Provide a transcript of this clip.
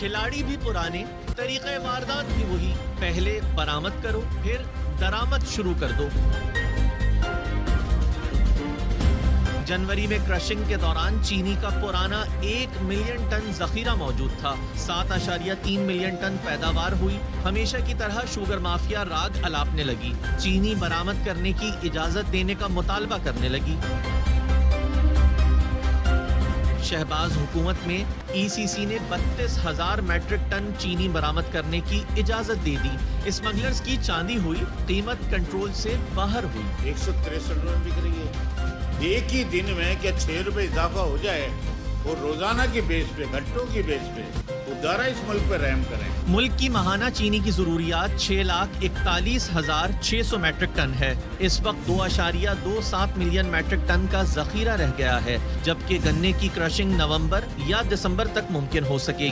खिलाड़ी भी पुराने, तरीक़े वारदात भी वही। पहले बरामद करो, फिर दरामद शुरू कर दो। जनवरी में क्रशिंग के दौरान चीनी का पुराना 1 मिलियन टन जखीरा मौजूद था। 7.3 मिलियन टन पैदावार हुई। हमेशा की तरह शुगर माफिया राग अलापने लगी। चीनी बरामद करने की इजाजत देने का मुतालबा करने लगी। शहबाज हुकूमत में ECC ने 32,000 मैट्रिक टन चीनी बरामद करने की इजाजत दे दी। स्मगलर्स की चांदी हुई, कीमत कंट्रोल से बाहर हुई। 163 रुपए बिक रही है। एक ही दिन में क्या 6 रुपए इजाफा हो जाए और रोजाना की बेस पे, घंटों की बेस पे खुदारा इस मुल्क पे रहम करें। मुल्क की माहाना चीनी की जरूरियात 6,41,600 मैट्रिक टन है। इस वक्त 2.27 मिलियन मैट्रिक टन का जखीरा रह गया है, जबकि गन्ने की क्रशिंग नवंबर या दिसंबर तक मुमकिन हो सकेगी।